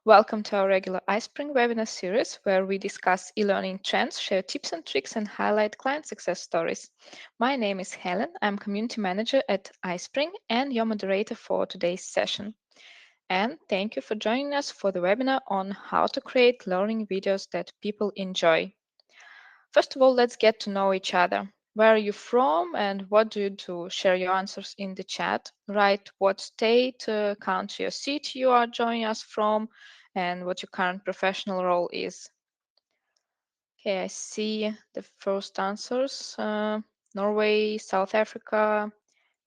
Welcome to our regular iSpring webinar series, where we discuss e-learning trends, share tips and tricks, and highlight client success stories. My name is Helen. I'm community manager at iSpring and your moderator for today's session. And thank you for joining us for the webinar on how to create learning videos that people enjoy. First of all, let's get to know each other. Where are you from and what do you do? Share your answers in the chat. Write what state, country, or city you are joining us from and what your current professional role is. Okay, I see the first answers. Norway, South Africa,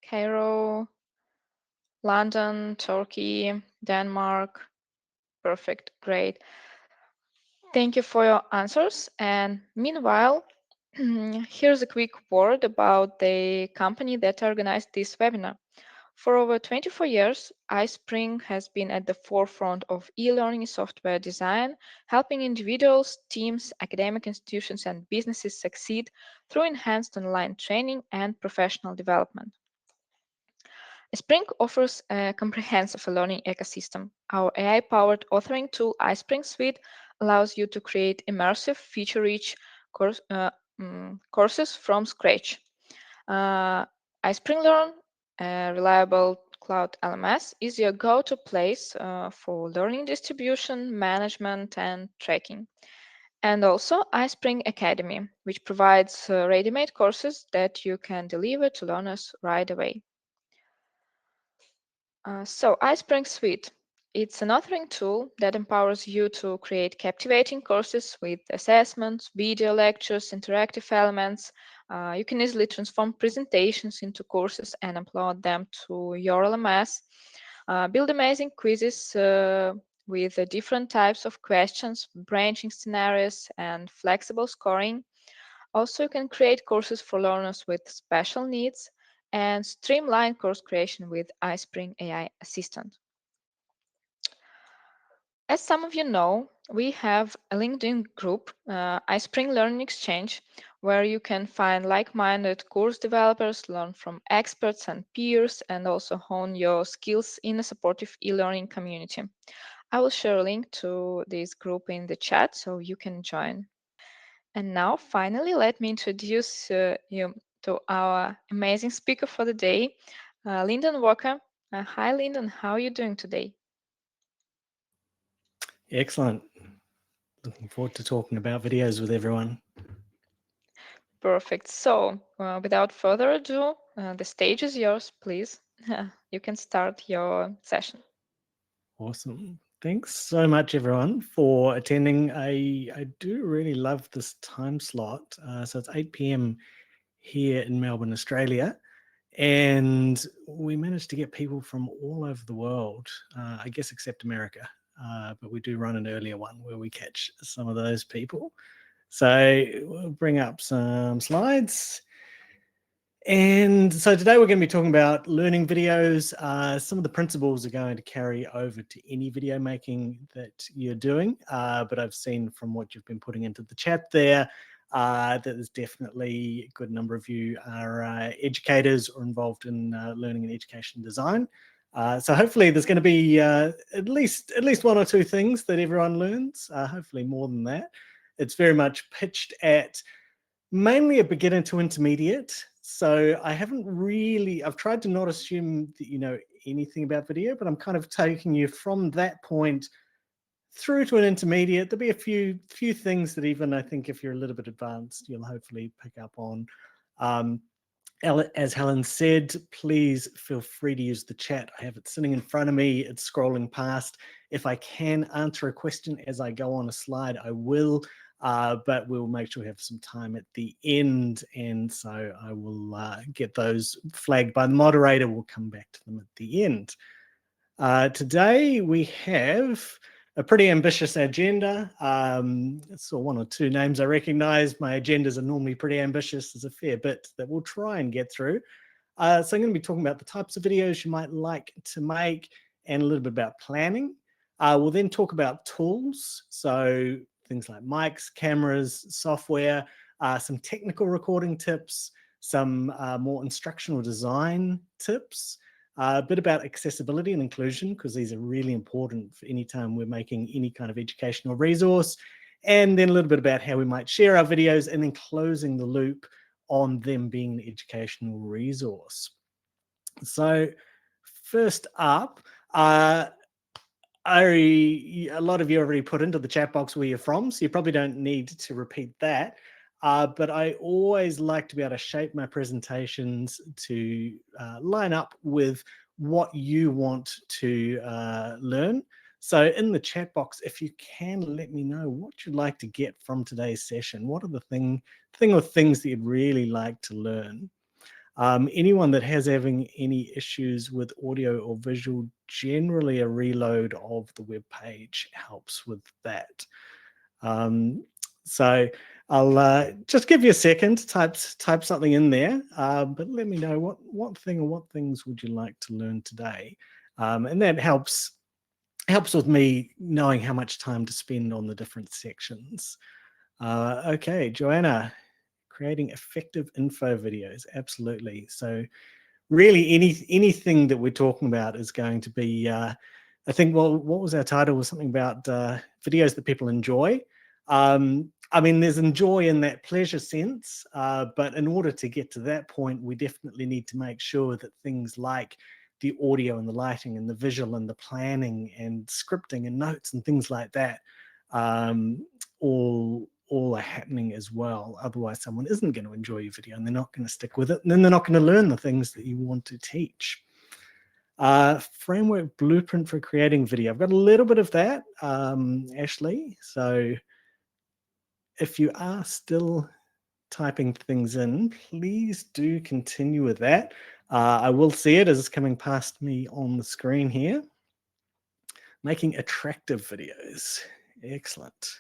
Cairo, London, Turkey, Denmark. Perfect, great. Thank you for your answers. And meanwhile, here's a quick word about the company that organized this webinar. For over 24 years, iSpring has been at the forefront of e-learning software design, helping individuals, teams, academic institutions, and businesses succeed through enhanced online training and professional development. Spring offers a comprehensive learning ecosystem. Our AI-powered authoring tool, iSpring Suite, allows you to create immersive, feature-rich courses from scratch. iSpring Learn, a reliable cloud LMS, is your go-to place for learning distribution, management, and tracking. And also iSpring Academy, which provides ready-made courses that you can deliver to learners right away. So iSpring Suite, it's an authoring tool that empowers you to create captivating courses with assessments, video lectures, interactive elements. You can easily transform presentations into courses and upload them to your LMS. Build amazing quizzes with different types of questions, branching scenarios, and flexible scoring. Also, you can create courses for learners with special needs and streamline course creation with iSpring AI Assistant. As some of you know, we have a LinkedIn group, iSpring Learning Exchange, where you can find like-minded course developers, learn from experts and peers, and also hone your skills in a supportive e-learning community. I will share a link to this group in the chat so you can join. And now, finally, let me introduce you to our amazing speaker for the day, Lyndon Walker. Hi, Lyndon. How are you doing today? Excellent. Looking forward to talking about videos with everyone. Perfect. So, without further ado, the stage is yours, please. You can start your session. Awesome. Thanks so much, everyone, for attending. I do really love this time slot. So it's 8 p.m. here in Melbourne, Australia. And we managed to get people from all over the world, I guess except America. But we do run an earlier one where we catch some of those people. So we'll bring up some slides. And so today we're going to be talking about learning videos. Some of the principles are going to carry over to any video making that you're doing. But I've seen from what you've been putting into the chat there that there's definitely a good number of you are educators or involved in learning and education design. So hopefully there's going to be at least one or two things that everyone learns, hopefully more than that. It's very much pitched at mainly a beginner to intermediate. So I've tried to not assume that you know anything about video, but I'm kind of taking you from that point through to an intermediate. There'll be a few things that even I think if you're a little bit advanced, you'll hopefully pick up on. As Helen said, please feel free to use the chat. I have it sitting in front of me. It's scrolling past. If I can answer a question as I go on a slide, I will. But we'll make sure we have some time at the end. And so I will get those flagged by the moderator. We'll come back to them at the end. Today we have a pretty ambitious agenda. Saw one or two names I recognize. My agendas are normally pretty ambitious. There's a fair bit that we'll try and get through. So I'm going to be talking about the types of videos you might like to make and a little bit about planning. We'll then talk about tools. So things like mics, cameras, software, some technical recording tips, some more instructional design tips, a bit about accessibility and inclusion, because these are really important for any time we're making any kind of educational resource, and then a little bit about how we might share our videos, and then closing the loop on them being an educational resource. So first up, a lot of you already put into the chat box where you're from, so you probably don't need to repeat that. But I always like to be able to shape my presentations to line up with what you want to learn. So in the chat box, if you can let me know what you'd like to get from today's session. What are the thing or things that you'd really like to learn? Anyone that has having any issues with audio or visual, generally a reload of the web page helps with that. So I'll just give you a second to type something in there, but let me know what thing or what things would you like to learn today, and that helps with me knowing how much time to spend on the different sections. Okay, Joanna, creating effective info videos. Absolutely. So really anything that we're talking about is going to be, I think, well, what was our title? Was something about videos that people enjoy. I mean, there's enjoy in that pleasure sense, but in order to get to that point, we definitely need to make sure that things like the audio and the lighting and the visual and the planning and scripting and notes and things like that all are happening as well. Otherwise, someone isn't going to enjoy your video and they're not going to stick with it, and then they're not going to learn the things that you want to teach. Framework blueprint for creating video. I've got a little bit of that, Ashley. So if you are still typing things in, please do continue with that. I will see it as it's coming past me on the screen here. Making attractive videos. Excellent.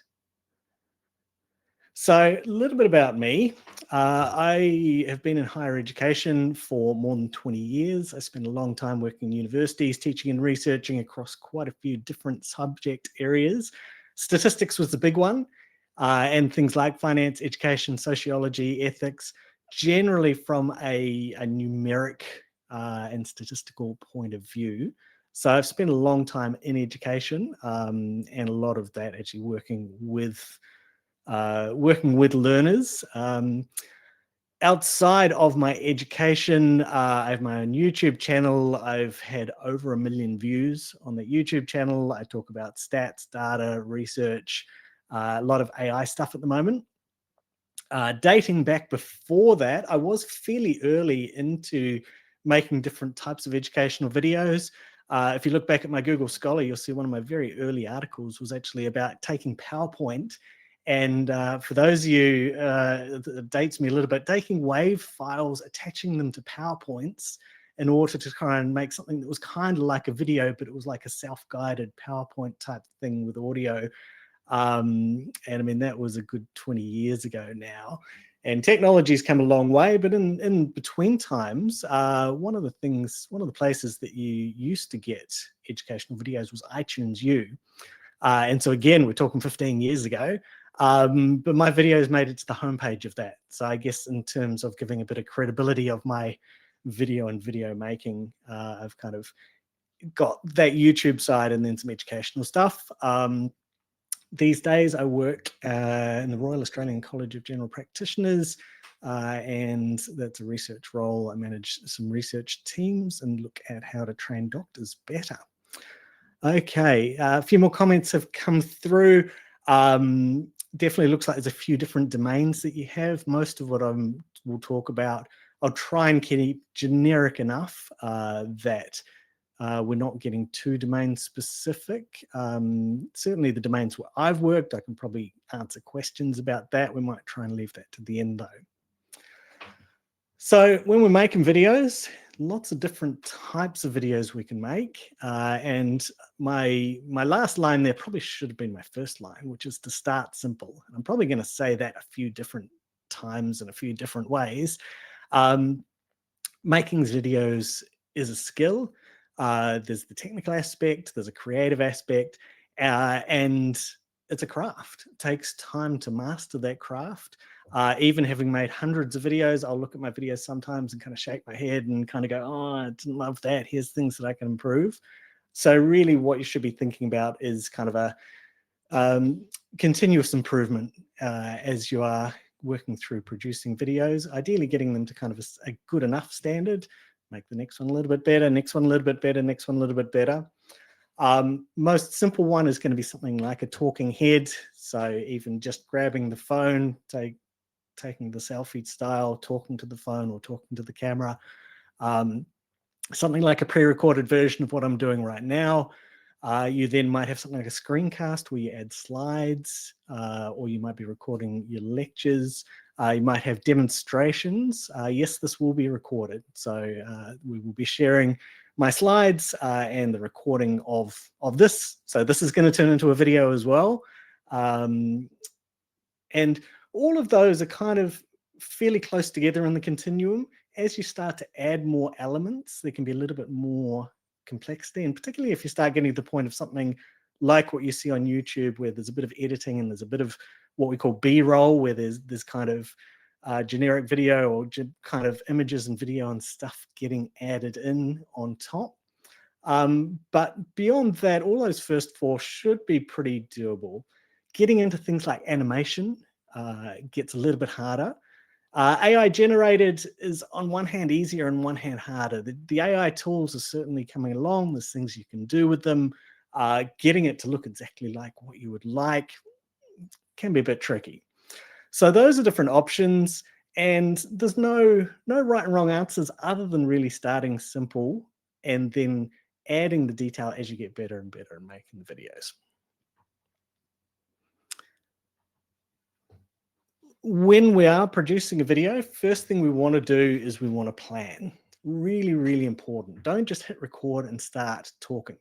So a little bit about me. I have been in higher education for more than 20 years. I spent a long time working in universities, teaching and researching across quite a few different subject areas. Statistics was the big one, and things like finance, education, sociology, ethics, generally from a numeric and statistical point of view. So I've spent a long time in education, and a lot of that actually working with learners. Outside of my education, I have my own YouTube channel. I've had over 1 million views on that YouTube channel. I talk about stats, data, research, a lot of AI stuff at the moment. Dating back before that, I was fairly early into making different types of educational videos. If you look back at my Google Scholar, you'll see one of my very early articles was actually about taking PowerPoint. And for those of you, it dates me a little bit, taking WAV files, attaching them to PowerPoints in order to try and make something that was kind of like a video, but it was like a self-guided PowerPoint type thing with audio. And I mean, that was a good 20 years ago now. And technology's come a long way, but in between times, one of the places that you used to get educational videos was iTunes U. And so again, we're talking 15 years ago, but my videos made it to the homepage of that. So I guess in terms of giving a bit of credibility of my video and video making, I've kind of got that YouTube side and then some educational stuff. These days, I work in the Royal Australian College of General Practitioners, and that's a research role. I manage some research teams and look at how to train doctors better. Okay, a few more comments have come through. Definitely looks like there's a few different domains that you have. Most of what we'll talk about, I'll try and keep generic enough that we're not getting too domain specific. Certainly the domains where I've worked, I can probably answer questions about that. We might try and leave that to the end though. So when we're making videos, lots of different types of videos we can make. And my last line there probably should have been my first line, which is to start simple. And I'm probably going to say that a few different times in a few different ways. Making videos is a skill. There's the technical aspect, there's a creative aspect, and it's a craft. It takes time to master that craft. Even having made hundreds of videos, I'll look at my videos sometimes and kind of shake my head and kind of go, oh, I didn't love that. Here's things that I can improve. So really what you should be thinking about is kind of a continuous improvement as you are working through producing videos, ideally getting them to kind of a good enough standard, make the next one a little bit better, next one a little bit better, next one a little bit better. Most simple one is going to be something like a talking head. So even just grabbing the phone, taking the selfie style, talking to the phone or talking to the camera. Something like a pre-recorded version of what I'm doing right now. You then might have something like a screencast where you add slides, or you might be recording your lectures. You might have demonstrations. Yes, this will be recorded. So we will be sharing my slides and the recording of this. So this is going to turn into a video as well. And all of those are kind of fairly close together in the continuum. As you start to add more elements, there can be a little bit more complexity, and particularly if you start getting to the point of something like what you see on YouTube, where there's a bit of editing and there's a bit of what we call B-roll, where there's kind of generic video or kind of images and video and stuff getting added in on top. But beyond that, all those first four should be pretty doable. Getting into things like animation gets a little bit harder. AI generated is on one hand easier and one hand harder. The AI tools are certainly coming along. There's things you can do with them. Getting it to look exactly like what you would like can be a bit tricky. So those are different options, and there's no right and wrong answers other than really starting simple and then adding the detail as you get better and better and making the videos. When we are producing a video, first thing we want to do is we want to plan. Really, really important. Don't just hit record and start talking.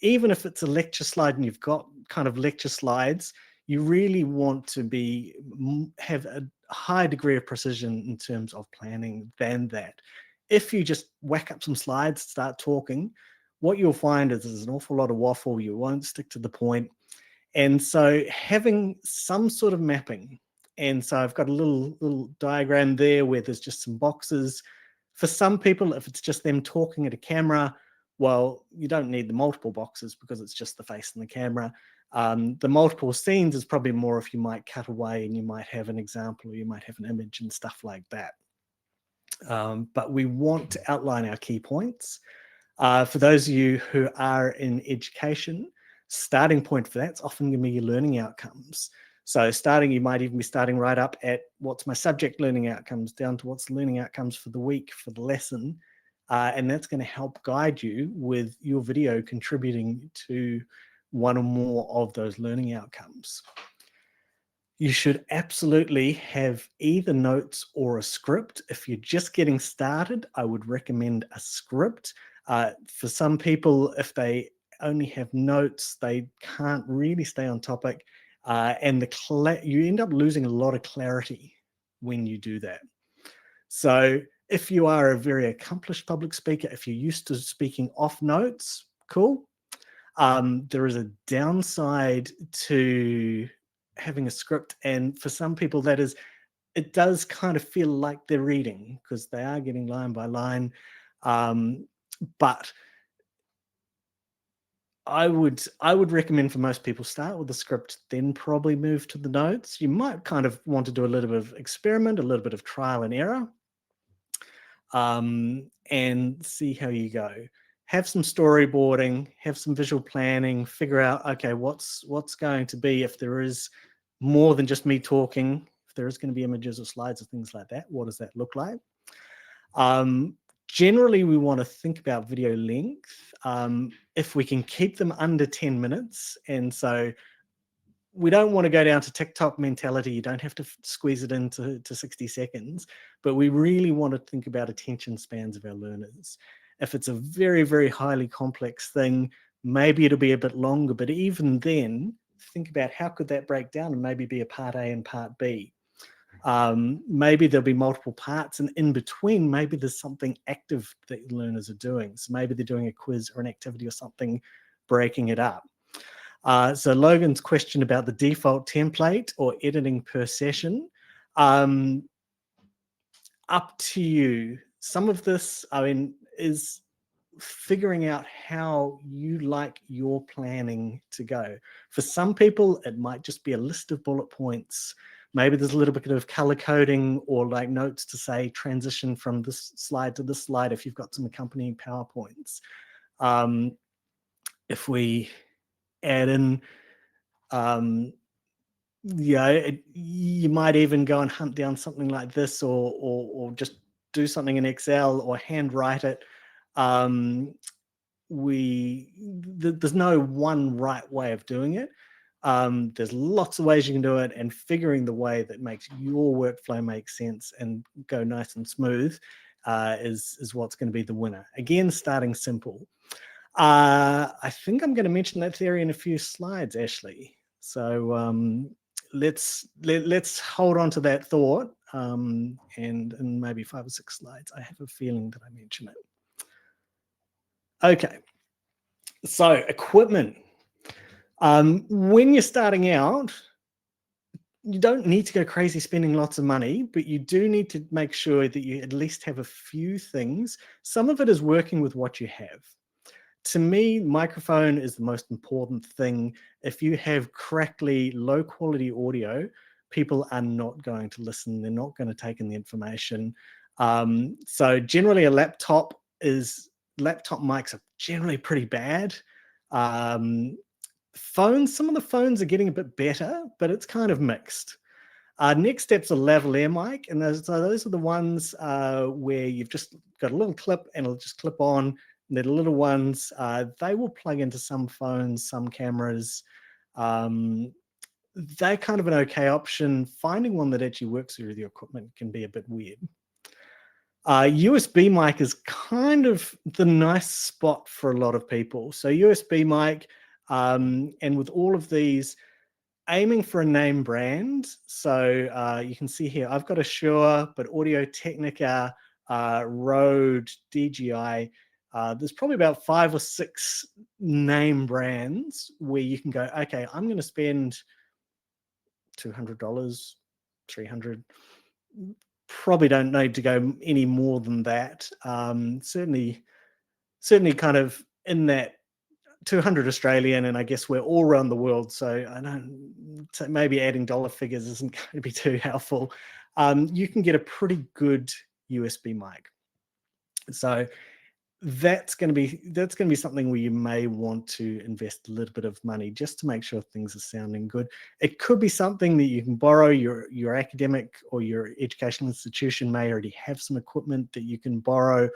Even if it's a lecture slide and you've got kind of lecture slides, you really want to have a high degree of precision in terms of planning than that. If you just whack up some slides, start talking, what you'll find is there's an awful lot of waffle. You won't stick to the point. And so having some sort of mapping, and so I've got a little diagram there where there's just some boxes. For some people, if it's just them talking at a camera, well, you don't need the multiple boxes because it's just the face and the camera. The multiple scenes is probably more if you might cut away and you might have an example or you might have an image and stuff like that. But we want to outline our key points. For those of you who are in education, starting point for that's often going to be your learning outcomes. So you might even be starting right up at what's my subject learning outcomes down to what's the learning outcomes for the week, for the lesson. And that's going to help guide you with your video contributing to one or more of those learning outcomes. You should absolutely have either notes or a script. If you're just getting started, I would recommend a script. For some people, if they only have notes, they can't really stay on topic, and you end up losing a lot of clarity when you do that. So if you are a very accomplished public speaker, if you're used to speaking off notes, cool. There is a downside to having a script, and for some people that is, it does kind of feel like they're reading because they are getting line by line. But I would recommend for most people start with the script, then probably move to the notes. You might kind of want to do a little bit of experiment, a little bit of trial and error, and see how you go. Have some storyboarding, have some visual planning, figure out, okay, what's going to be if there is more than just me talking, if there is going to be images or slides or things like that, what does that look like? Generally, we want to think about video length. If we can keep them under 10 minutes, and so we don't want to go down to TikTok mentality. You don't have to squeeze it into 60 seconds, but we really want to think about attention spans of our learners. If it's a very, very highly complex thing, maybe it'll be a bit longer, but even then, think about how could that break down and maybe be a part A and part B. Maybe there'll be multiple parts, and in between, maybe there's something active that learners are doing. So maybe they're doing a quiz or an activity or something, breaking it up. So Logan's question about the default template or editing per session. Um, Up to you. Some of this, I mean, is figuring out how you like your planning to go. For some people, it might just be a list of bullet points. Maybe there's a little bit of color coding or like notes to say transition from this slide to this slide if you've got some accompanying PowerPoints. If we add in, you might even go and hunt down something like this, or just do something in Excel or handwrite it. There's no one right way of doing it. There's lots of ways you can do it, and figuring the way that makes your workflow make sense and go nice and smooth is what's going to be the winner. Again, starting simple. I think I'm going to mention that theory in a few slides, Ashley. So let's hold on to that thought, and in maybe 5 or 6 slides, I have a feeling that I mention it. Okay, so equipment. When you're starting out, you don't need to go crazy spending lots of money, but you do need to make sure that you at least have a few things. Some of it is working with what you have. To me, microphone is the most important thing. If you have crackly, low quality audio, people are not going to listen. They're not going to take in the information. So generally laptop mics are generally pretty bad. Phones, some of the phones are getting a bit better, but it's kind of mixed. Next step's a lavalier mic, and those are the ones where you've just got a little clip and it'll just clip on. And they're the little ones. They will plug into some phones, some cameras. They're kind of an okay option. Finding one that actually works with your equipment can be a bit weird. USB mic is kind of the nice spot for a lot of people. So USB mic, and with all of these, aiming for a name brand. So you can see here, I've got a Shure, but Audio Technica, Rode, DJI. There's probably about 5 or 6 name brands where you can go, okay, I'm going to spend $200, $300. Probably don't need to go any more than that. Certainly kind of in that 200 Australian, and I guess we're all around the world, so I don't, maybe adding dollar figures isn't going to be too helpful. You can get a pretty good USB mic. So that's going to be something where you may want to invest a little bit of money just to make sure things are sounding good. It could be something that you can borrow. Your academic or your educational institution may already have some equipment that you can borrow.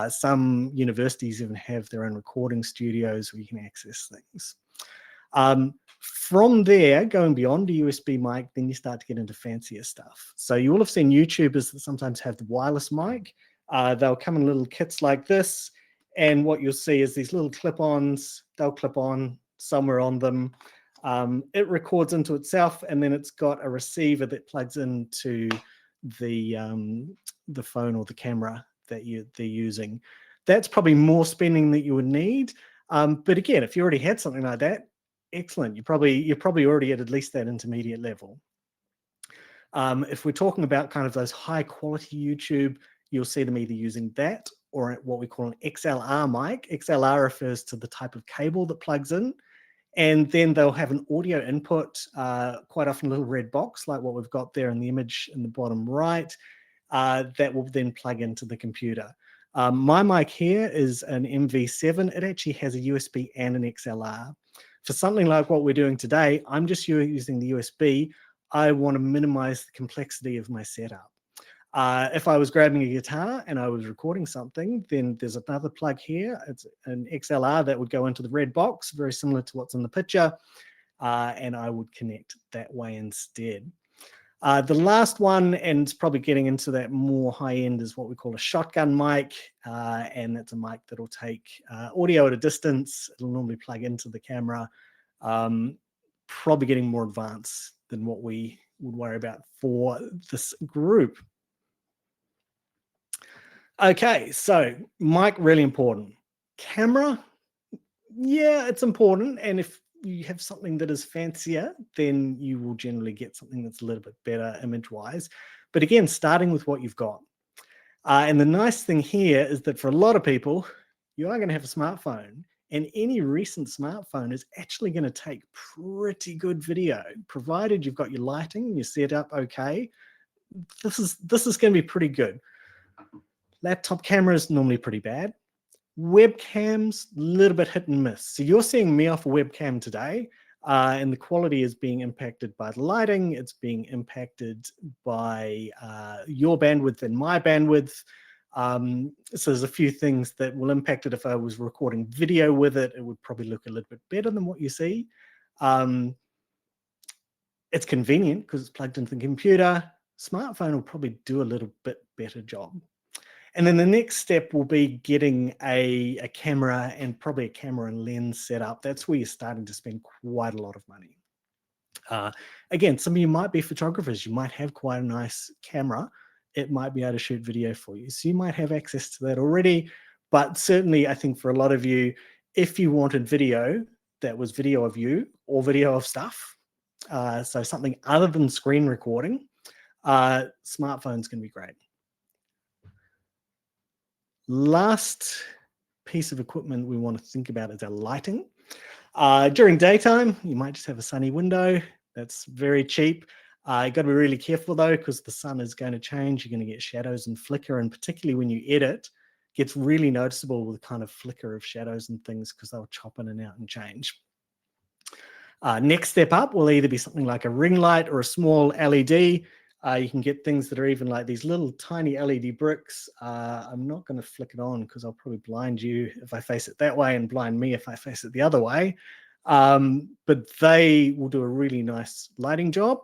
Some universities even have their own recording studios where you can access things. From there, going beyond a USB mic, then you start to get into fancier stuff. So you will have seen YouTubers that sometimes have the wireless mic. They'll come in little kits like this, and what you'll see is these little clip-ons. They'll clip on somewhere on them. It records into itself, and then it's got a receiver that plugs into the phone or the camera that they're using. That's probably more spending that you would need. But again, if you already had something like that, excellent. You're probably already at least that intermediate level. If we're talking about kind of those high quality YouTube, you'll see them either using that or what we call an XLR mic. XLR refers to the type of cable that plugs in. And then they'll have an audio input, quite often a little red box like what we've got there in the image in the bottom right, that will then plug into the computer. My mic here is an MV7. It actually has a USB and an XLR. For something like what we're doing today, I'm just using the USB. I want to minimize the complexity of my setup. If I was grabbing a guitar and I was recording something, then there's another plug here. It's an XLR that would go into the red box, very similar to what's in the picture, and I would connect that way instead. The last one, and it's probably getting into that more high end, is what we call a shotgun mic, and it's a mic that will take audio at a distance. It'll normally plug into the camera, probably getting more advanced than what we would worry about for this group. Okay, so mic, really important. Camera, yeah, it's important. And if you have something that is fancier, then you will generally get something that's a little bit better image-wise. But again, starting with what you've got. And the nice thing here is that for a lot of people, you are going to have a smartphone, and any recent smartphone is actually going to take pretty good video, provided you've got your lighting and your setup okay. This is going to be pretty good. Laptop camera is normally pretty bad. Webcams, a little bit hit and miss. So you're seeing me off a webcam today, and the quality is being impacted by the lighting. It's being impacted by your bandwidth and my bandwidth. So there's a few things that will impact it. If I was recording video with it, it would probably look a little bit better than what you see. It's convenient because it's plugged into the computer. Smartphone will probably do a little bit better job. And then the next step will be getting a camera, and probably a camera and lens set up. That's where you're starting to spend quite a lot of money. Again, some of you might be photographers. You might have quite a nice camera. It might be able to shoot video for you. So you might have access to that already. But certainly, I think for a lot of you, if you wanted video that was video of you or video of stuff, so something other than screen recording, smartphone's going to be great. Last piece of equipment we want to think about is our lighting. During daytime, you might just have a sunny window. That's very cheap. You've got to be really careful though, because the sun is going to change. You're going to get shadows and flicker, and particularly when you edit, it gets really noticeable with kind of flicker of shadows and things because they'll chop in and out and change. Next step up will either be something like a ring light or a small LED. You can get things that are even like these little tiny LED bricks. I'm not going to flick it on because I'll probably blind you if I face it that way and blind me if I face it the other way. But they will do a really nice lighting job.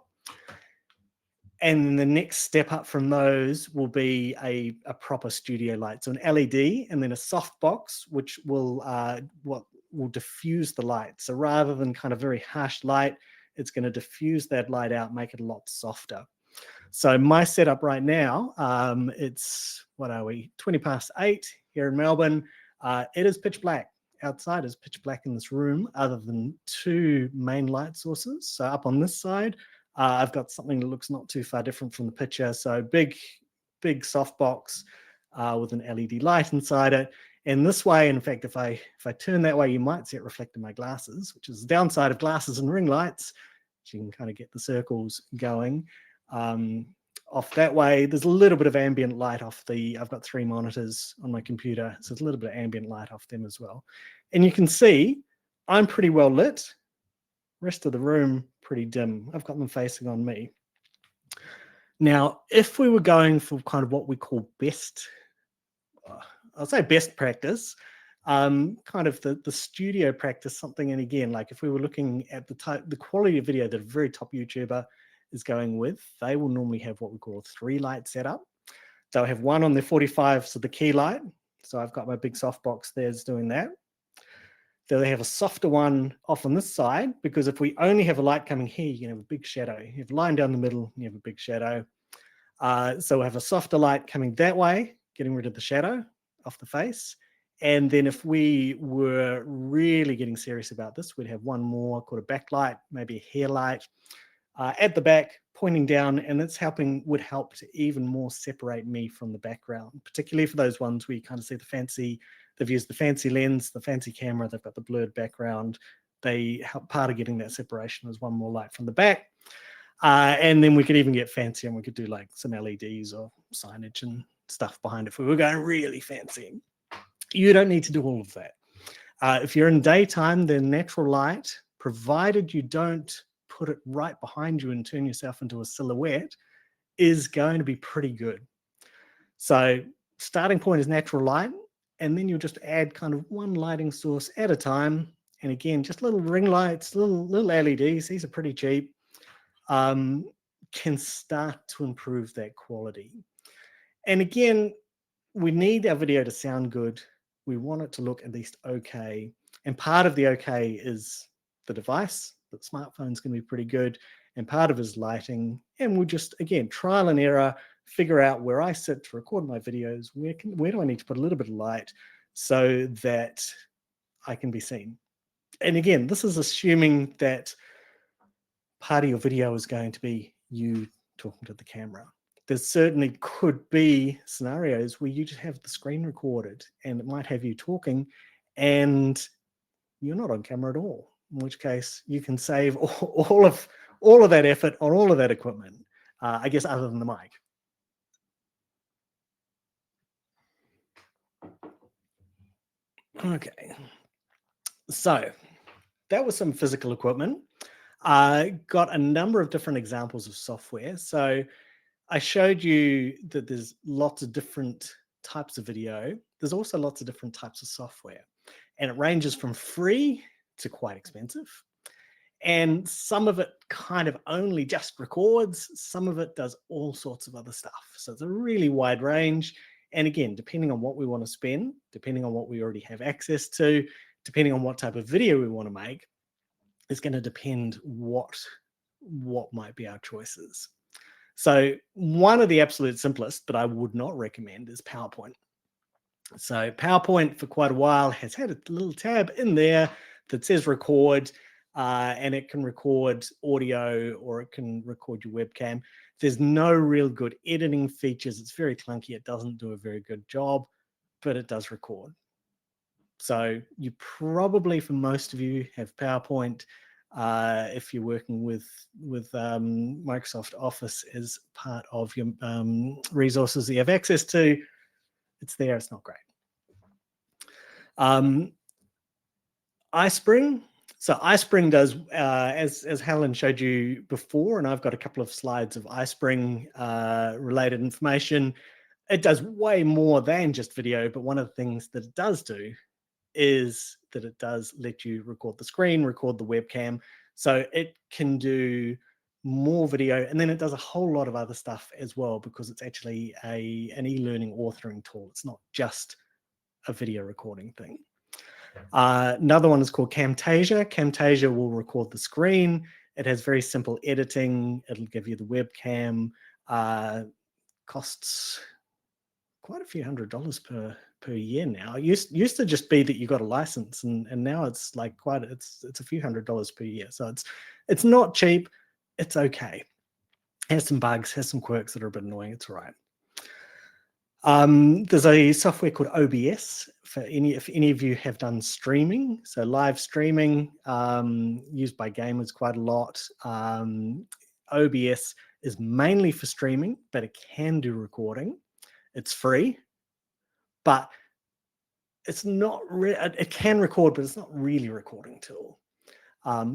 And the next step up from those will be a proper studio light. So an LED and then a softbox, which will diffuse the light. So rather than kind of very harsh light, it's going to diffuse that light out, make it a lot softer. So my setup right now, it's, what are we, 8:20 here in Melbourne. It is pitch black. Outside is pitch black in this room, other than two main light sources. So up on this side, I've got something that looks not too far different from the picture. So big softbox with an LED light inside it. And this way, in fact, if I turn that way, you might see it reflect in my glasses, which is the downside of glasses and ring lights. So you can kind of get the circles going. Off that way, there's a little bit of ambient light off I've got 3 monitors on my computer, so there's a little bit of ambient light off them as well. And you can see I'm pretty well lit. Rest of the room, pretty dim. I've got them facing on me. Now, if we were going for kind of what we call I'll say best practice, kind of the studio practice, something, and again, like if we were looking at the quality of video that a very top YouTuber is going with, they will normally have what we call a 3-light setup. They'll have one on their 45, so the key light. So I've got my big softbox there's doing that. They'll have a softer one off on this side, because if we only have a light coming here, you can have a big shadow. You have a line down the middle, you have a big shadow. So we'll have a softer light coming that way, getting rid of the shadow off the face. And then if we were really getting serious about this, we'd have one more called a backlight, maybe a hair light at the back, pointing down, and that's would help to even more separate me from the background, particularly for those ones where you kind of see they've used the fancy lens, the fancy camera, they've got the blurred background. They help, part of getting that separation is one more light from the back. And then we could even get fancy and we could do like some LEDs or signage and stuff behind it if we were going really fancy. You don't need to do all of that. If you're in daytime, then natural light, provided you don't put it right behind you and turn yourself into a silhouette, is going to be pretty good. So starting point is natural light, and then you'll just add kind of one lighting source at a time. And again, just little ring lights, little LEDs, these are pretty cheap, can start to improve that quality. And again, we need our video to sound good. We want it to look at least okay. And part of the okay is the device. The smartphone's going to be pretty good. And part of it is lighting. And we'll just, again, trial and error, figure out where I sit to record my videos. Where do I need to put a little bit of light so that I can be seen? And again, this is assuming that part of your video is going to be you talking to the camera. There certainly could be scenarios where you just have the screen recorded and it might have you talking and you're not on camera at all, in which case you can save all of that effort on all of that equipment, I guess, other than the mic. Okay, so that was some physical equipment. Got a number of different examples of software. So I showed you that there's lots of different types of video. There's also lots of different types of software, and it ranges from free to quite expensive. And some of it kind of only just records, some of it does all sorts of other stuff. So it's a really wide range. And again, depending on what we want to spend, depending on what we already have access to, depending on what type of video we want to make, it's going to depend what might be our choices. So one of the absolute simplest, but I would not recommend, is PowerPoint. So PowerPoint for quite a while has had a little tab in there that says record, and it can record audio or it can record your webcam. There's no real good editing features. It's very clunky. It doesn't do a very good job, but it does record. So you probably, for most of you, have PowerPoint. If you're working with Microsoft Office as part of your resources that you have access to, it's there. It's not great. iSpring. So iSpring does, as Helen showed you before, and I've got a couple of slides of iSpring related information. It does way more than just video, but one of the things that it does do is that it does let you record the screen, record the webcam. So it can do more video, and then it does a whole lot of other stuff as well, because it's actually an e-learning authoring tool. It's not just a video recording thing. Another one is called Camtasia. Camtasia will record the screen. It has very simple editing. It'll give you the webcam. Costs quite a few $100s per year now. It used to just be that you got a license, and now it's like it's a few $100s per year. So it's not cheap. It's okay. Has some bugs, has some quirks that are a bit annoying. It's all right. There's a software called OBS if any of you have done streaming. So live streaming, used by gamers quite a lot. OBS is mainly for streaming, but it can do recording. It's free, but it's not it can record, but it's not really a recording tool.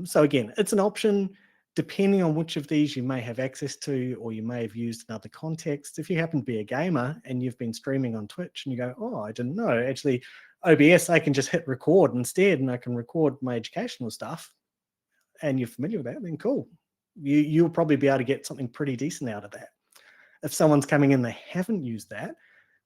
So again, it's an option. Depending on which of these you may have access to, or you may have used in other contexts. If you happen to be a gamer and you've been streaming on Twitch and you go, oh, I didn't know, actually OBS, I can just hit record instead and I can record my educational stuff, and you're familiar with that, then cool. You'll probably be able to get something pretty decent out of that. If someone's coming in, they haven't used that,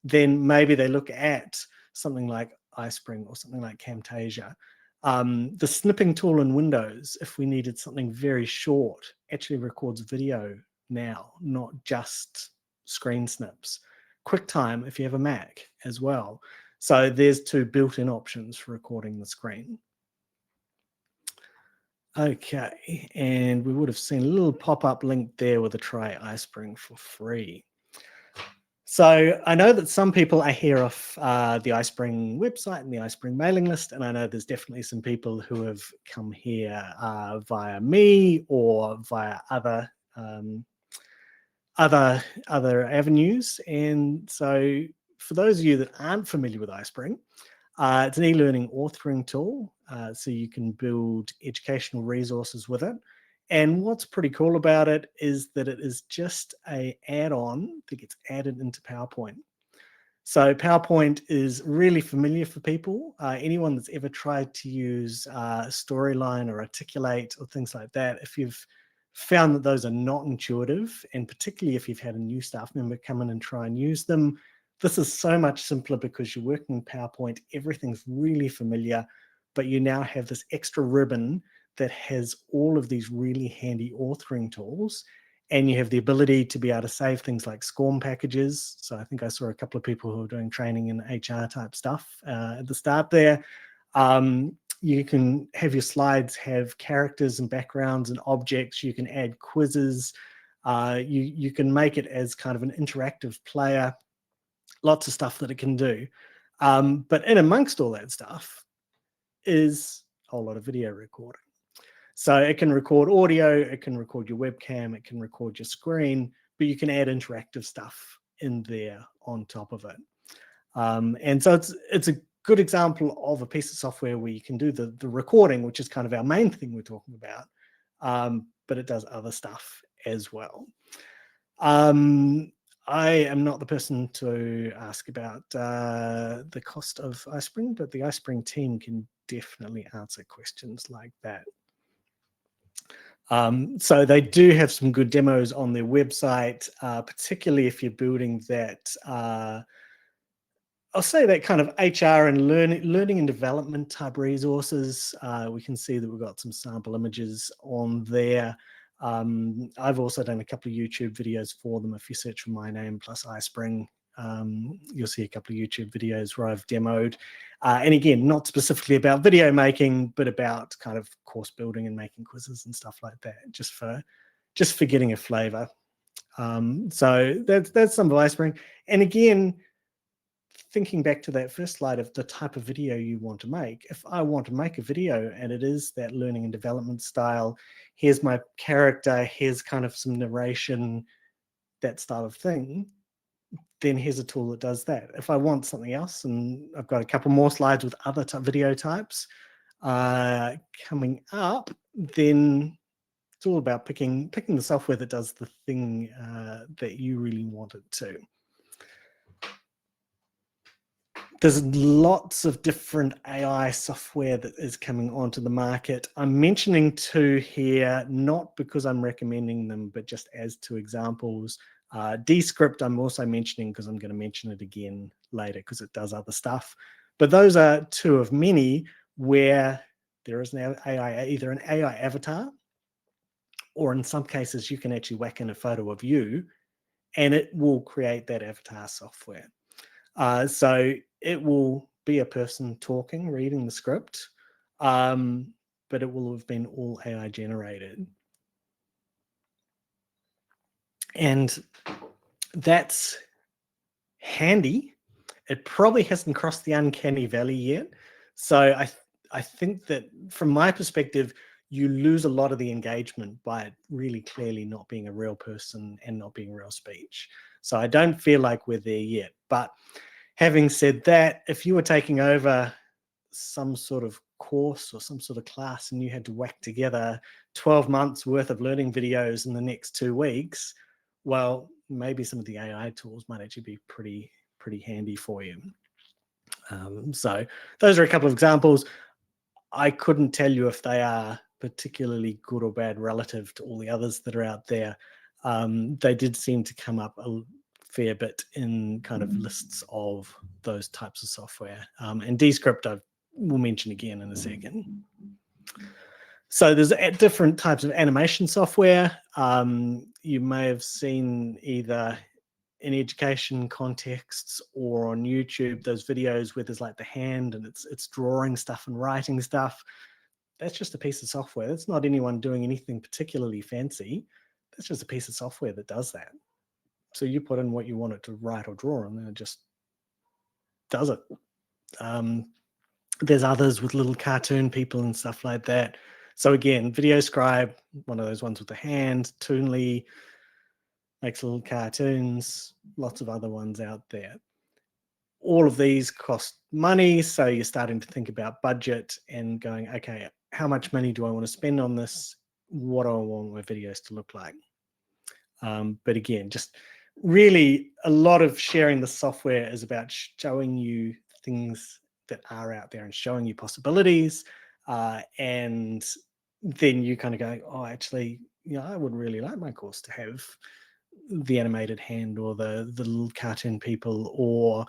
then maybe they look at something like iSpring or something like Camtasia. The snipping tool in Windows, if we needed something very short, actually records video now, not just screen snips. QuickTime, if you have a Mac as well. So there's two built-in options for recording the screen. Okay, and we would have seen a little pop-up link there with a try iSpring for free. So I know that some people are here off the iSpring website and the iSpring mailing list, and I know there's definitely some people who have come here via me or via other avenues. And so for those of you that aren't familiar with iSpring, it's an e-learning authoring tool, so you can build educational resources with it. And what's pretty cool about it is that it is just an add-on that gets added into PowerPoint. So PowerPoint is really familiar for people. Anyone that's ever tried to use Storyline or Articulate or things like that, if you've found that those are not intuitive, and particularly if you've had a new staff member come in and try and use them, this is so much simpler because you're working in PowerPoint. Everything's really familiar, but you now have this extra ribbon that has all of these really handy authoring tools, and you have the ability to be able to save things like SCORM packages. So I think I saw a couple of people who are doing training in HR type stuff at the start there. You can have your slides have characters and backgrounds and objects. You can add quizzes. You can make it as kind of an interactive player. Lots of stuff that it can do. But in amongst all that stuff is a whole lot of video recording. So it can record audio, it can record your webcam, it can record your screen, but you can add interactive stuff in there on top of it. And so it's a good example of a piece of software where you can do the recording, which is kind of our main thing we're talking about, but it does other stuff as well. I am not the person to ask about the cost of iSpring, but the iSpring team can definitely answer questions like that. So they do have some good demos on their website, particularly if you're building that, I'll say that kind of HR and learning and development type resources. We can see that we've got some sample images on there. I've also done a couple of YouTube videos for them. If you search for my name plus iSpring, you'll see a couple of YouTube videos where I've demoed. And again, not specifically about video making, but about kind of course building and making quizzes and stuff like that, just for getting a flavor. So that's some of iSpring. And again, thinking back to that first slide of the type of video you want to make, if I want to make a video and it is that learning and development style, here's my character, here's kind of some narration, that style of thing, then here's a tool that does that. If I want something else, and I've got a couple more slides with other video types coming up, then it's all about picking the software that does the thing that you really want it to. There's lots of different AI software that is coming onto the market. I'm mentioning two here, not because I'm recommending them, but just as two examples. Descript I'm also mentioning because I'm going to mention it again later because it does other stuff. But those are two of many where there is an AI, either an AI avatar, or in some cases you can actually whack in a photo of you and it will create that avatar software. So it will be a person talking, reading the script, but it will have been all AI generated. And that's handy. It probably hasn't crossed the uncanny valley yet. So I think that from my perspective, you lose a lot of the engagement by it really clearly not being a real person and not being real speech. So I don't feel like we're there yet. But having said that, if you were taking over some sort of course or some sort of class and you had to whack together 12 months worth of learning videos in the next 2 weeks, well, maybe some of the AI tools might actually be pretty handy for you. So those are a couple of examples. I couldn't tell you if they are particularly good or bad relative to all the others that are out there. They did seem to come up a fair bit in kind of lists of those types of software. And Descript I will mention again in a second. So there's different types of animation software. You may have seen either in education contexts or on YouTube, those videos where there's like the hand and it's drawing stuff and writing stuff. That's just a piece of software. That's not anyone doing anything particularly fancy. That's just a piece of software that does that. So you put in what you want it to write or draw, and then it just does it. There's others with little cartoon people and stuff like that. So again, VideoScribe, one of those ones with the hand. Toonly makes little cartoons. Lots of other ones out there. All of these cost money, so you're starting to think about budget and going, okay, how much money do I want to spend on this? What do I want my videos to look like? But again, just really a lot of sharing the software is about showing you things that are out there and showing you possibilities. And then you kind of go, oh, actually, I would really like my course to have the animated hand or the little cartoon people or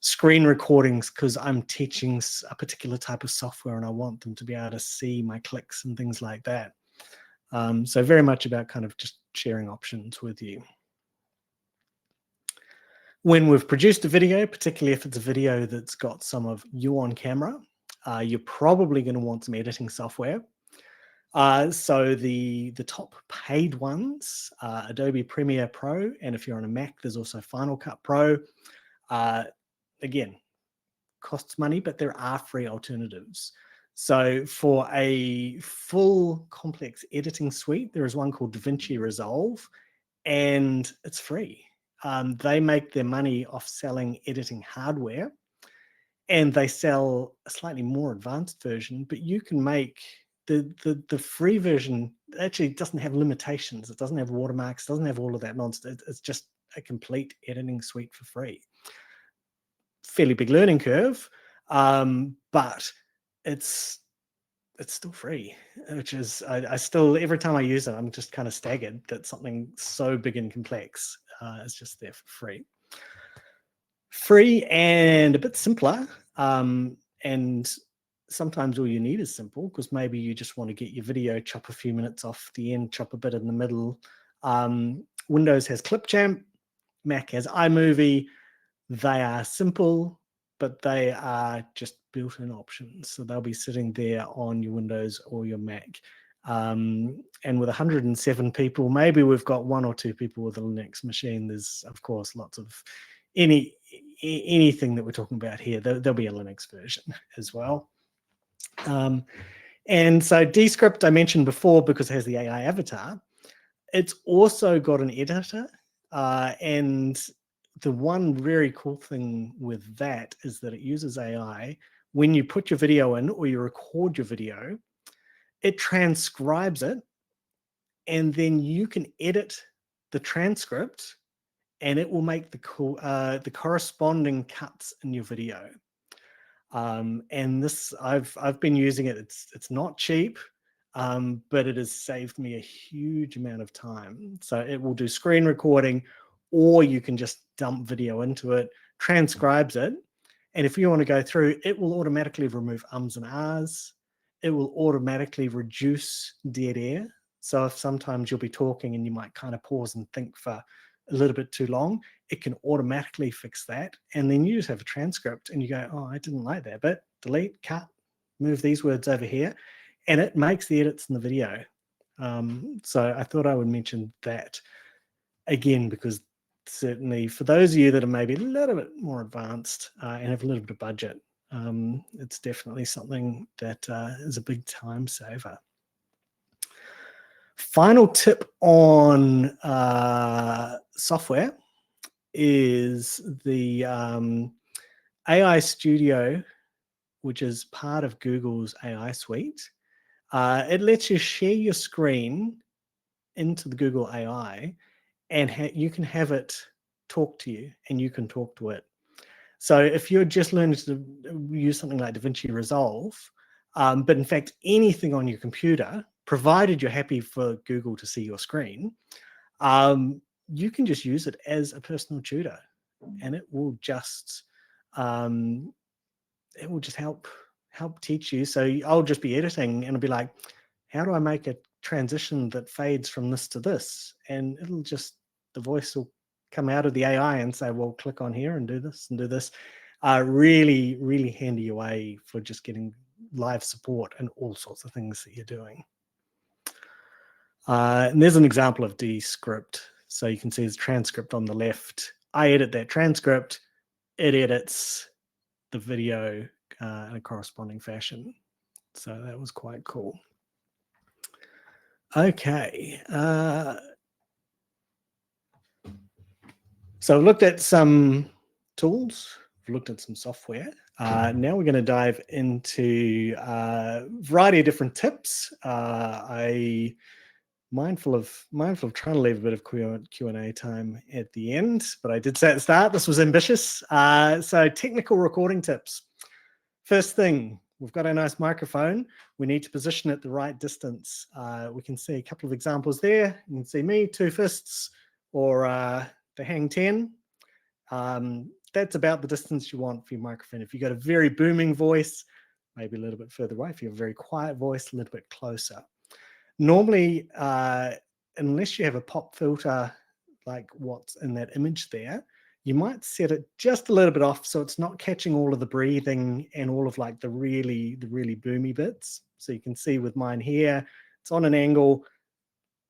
screen recordings because I'm teaching a particular type of software and I want them to be able to see my clicks and things like that. So very much about kind of just sharing options with you. When we've produced a video, particularly if it's a video that's got some of you on camera, you're probably going to want some editing software. So the top paid ones, Adobe Premiere Pro, and if you're on a Mac, there's also Final Cut Pro. Again, costs money, but there are free alternatives. So for a full complex editing suite, there is one called DaVinci Resolve, and it's free. They make their money off selling editing hardware, and they sell a slightly more advanced version, but you can make the free version actually doesn't have limitations. It doesn't have watermarks, doesn't have all of that nonsense. It's just a complete editing suite for free. Fairly big learning curve, but it's still free, which is I still, every time I use it, I'm just kind of staggered that something so big and complex is just there for free and a bit simpler. And sometimes all you need is simple, because maybe you just want to get your video, chop a few minutes off the end, chop a bit in the middle. Windows has Clipchamp, Mac has iMovie. They are simple, but they are just built-in options. So they'll be sitting there on your Windows or your Mac. And with 107 people, maybe we've got one or two people with a Linux machine. There's, of course, lots of anything that we're talking about here. There'll be a Linux version as well. And so Descript I mentioned before because it has the AI avatar. It's also got an editor, and the one very cool thing with that is that it uses AI. When you put your video in or you record your video, it transcribes it, and then you can edit the transcript, and it will make the corresponding cuts in your video. And this, I've been using it. It's not cheap, but it has saved me a huge amount of time. So it will do screen recording, or you can just dump video into it, transcribes it, and if you want to go through, it will automatically remove ums and ahs. It will automatically reduce dead air. So if sometimes you'll be talking and you might kind of pause and think for a little bit too long, it can automatically fix that. And then you just have a transcript and you go, oh, I didn't like that bit, delete, cut, move these words over here, and it makes the edits in the video. So I thought I would mention that again, because certainly for those of you that are maybe a little bit more advanced and have a little bit of budget, it's definitely something that is a big time saver. Final tip on software is the AI Studio, which is part of Google's AI suite. It lets you share your screen into the Google AI, and you can have it talk to you, and you can talk to it. So if you're just learning to use something like DaVinci Resolve, but in fact anything on your computer, provided you're happy for Google to see your screen, you can just use it as a personal tutor, and it will just help teach you. So I'll just be editing and I'll be like, how do I make a transition that fades from this to this? And it'll just, the voice will come out of the AI and say, well, click on here and do this and do this. Really, really handy way for just getting live support and all sorts of things that you're doing. And there's an example of Descript. So you can see the transcript on the left. I edit that transcript. It edits the video in a corresponding fashion. So that was quite cool. Okay. So I've looked at some tools, we've looked at some software. Now we're going to dive into a variety of different tips. I mindful of trying to leave a bit of Q&A time at the end, but I did say at the start this was ambitious. So technical recording tips. First thing, we've got a nice microphone. We need to position it the right distance. We can see a couple of examples there. You can see me, 2 fists, or the hang 10. That's about the distance you want for your microphone. If you've got a very booming voice, maybe a little bit further away. If you have a very quiet voice, a little bit closer. Normally, unless you have a pop filter like what's in that image there, you might set it just a little bit off so it's not catching all of the breathing and all of like the really boomy bits. So you can see with mine here, it's on an angle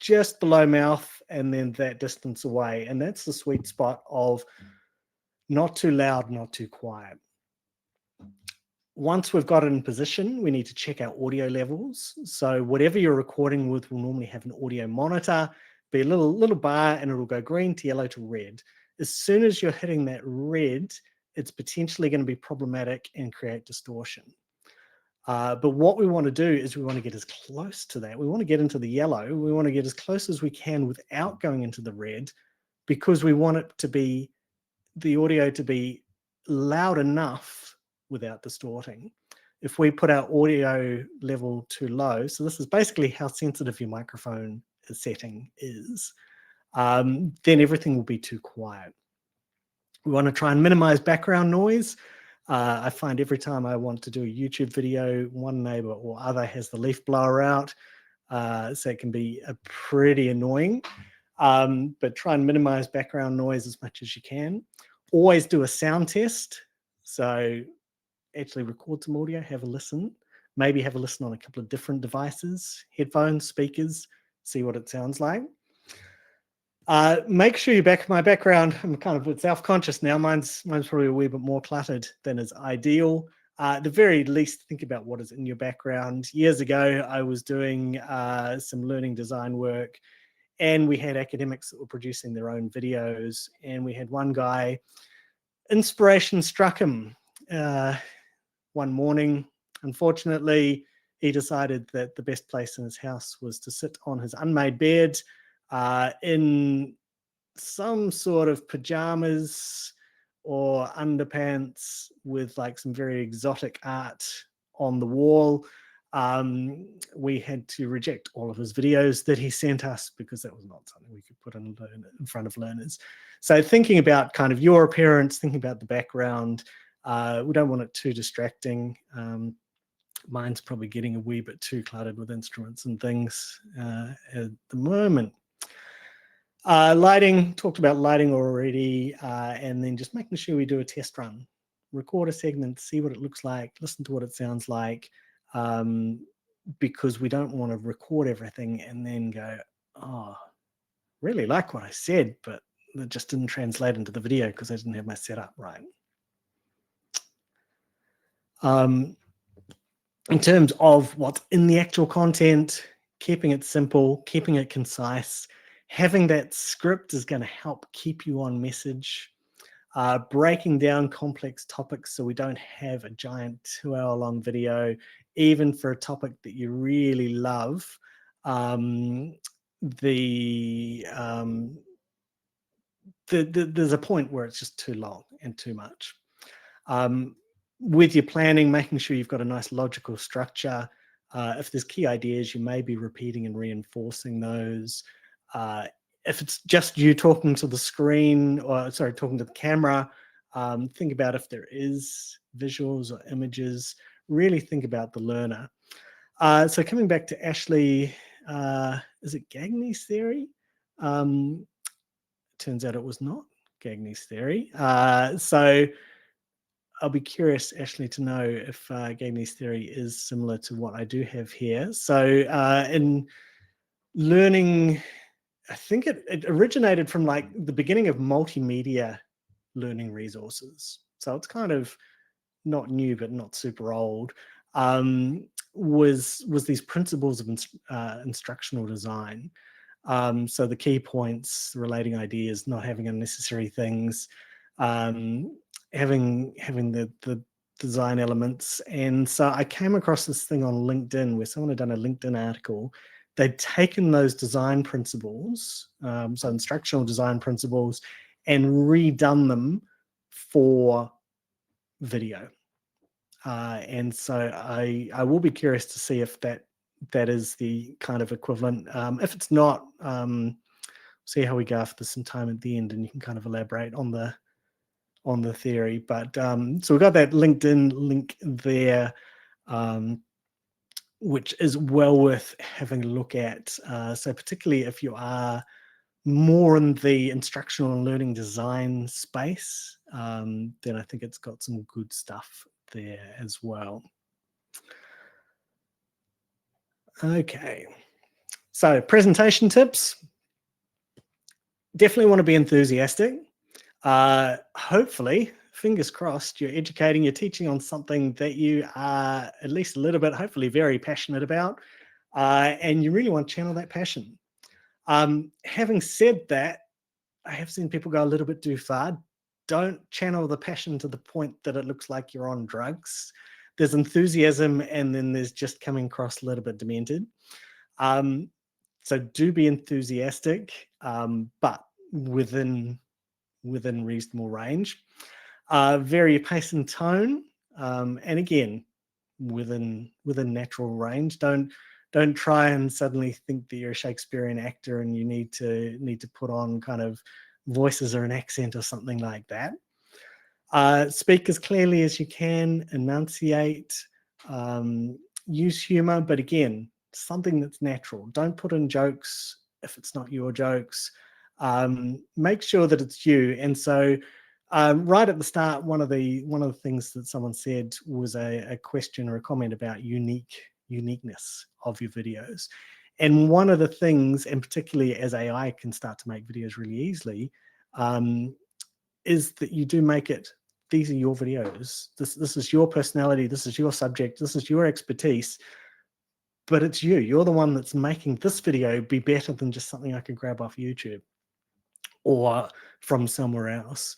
just below mouth and then that distance away. And that's the sweet spot of not too loud, not too quiet. Once we've got it in position, we need to check our audio levels. So whatever you're recording with will normally have an audio monitor, be a little bar, and it'll go green to yellow to red. As soon as you're hitting that red, it's potentially going to be problematic and create distortion. But what we want to do is we want to get as close to that. We want to get into the yellow. We want to get as close as we can without going into the red, because we want it to be, the audio to be loud enough without distorting. If we put our audio level too low, so this is basically how sensitive your microphone setting is, then everything will be too quiet. We want to try and minimize background noise. I find every time I want to do a YouTube video, one neighbor or other has the leaf blower out, so it can be pretty annoying. But try and minimize background noise as much as you can. Always do a sound test. So actually record some audio, have a listen, maybe have a listen on a couple of different devices, headphones, speakers, see what it sounds like. Make sure my background, I'm kind of self-conscious now. Mine's probably a wee bit more cluttered than is ideal. At the very least, think about what is in your background. Years ago, I was doing some learning design work, and we had academics that were producing their own videos, and we had one guy, inspiration struck him one morning. Unfortunately, he decided that the best place in his house was to sit on his unmade bed in some sort of pajamas or underpants with like some very exotic art on the wall. We had to reject all of his videos that he sent us because that was not something we could put in front of learners. So thinking about kind of your appearance, thinking about the background, we don't want it too distracting. Mine's probably getting a wee bit too cluttered with instruments and things at the moment. Lighting, talked about lighting already, and then just making sure we do a test run. Record a segment, see what it looks like, listen to what it sounds like, because we don't want to record everything and then go, oh, really like what I said, but it just didn't translate into the video because I didn't have my setup right. In terms of what's in the actual content, keeping it simple, keeping it concise, having that script is going to help keep you on message. Breaking down complex topics so we don't have a giant 2-hour-long video, even for a topic that you really love. There's a point where it's just too long and too much. With your planning, making sure you've got a nice logical structure. If there's key ideas, you may be repeating and reinforcing those. If it's just you talking to the screen, or sorry, talking to the camera, think about if there is visuals or images. Really think about the learner. So coming back to Ashley, is it Gagne's theory? Turns out it was not Gagne's theory. So I'll be curious, Ashley, to know if Gagne's theory is similar to what I do have here. So in learning, I think it originated from like the beginning of multimedia learning resources. So it's kind of not new, but not super old. Was these principles of instructional design. So the key points, relating ideas, not having unnecessary things, having the design elements. And so I came across this thing on LinkedIn where someone had done a LinkedIn article. They'd taken those design principles, so instructional design principles, and redone them for video. And so I will be curious to see if that is the kind of equivalent. If it's not, see how we go after some time at the end, and you can kind of elaborate on the theory. But so we've got that LinkedIn link there, which is well worth having a look at. So particularly if you are more in the instructional and learning design space, then I think it's got some good stuff there as well. Okay, so presentation tips. Definitely want to be enthusiastic. Hopefully, fingers crossed, you're educating, you're teaching on something that you are at least a little bit, hopefully very passionate about, and you really want to channel that passion. Having said that, I have seen people go a little bit too far. Don't channel the passion to the point that it looks like you're on drugs. There's enthusiasm, and then there's just coming across a little bit demented. So do be enthusiastic, but within reasonable range. Vary your pace and tone, and again, within natural range. Don't try and suddenly think that you're a Shakespearean actor and you need to put on kind of voices or an accent or something like that. Speak as clearly as you can, enunciate, use humor, but again, something that's natural. Don't put in jokes if it's not your jokes. Make sure that it's you. And so, right at the start, one of the things that someone said was a question or a comment about uniqueness of your videos. And one of the things, and particularly as AI can start to make videos really easily, is that you do make it, these are your videos. This is your personality. This is your subject. This is your expertise. But it's you. You're the one that's making this video be better than just something I could grab off YouTube or from somewhere else.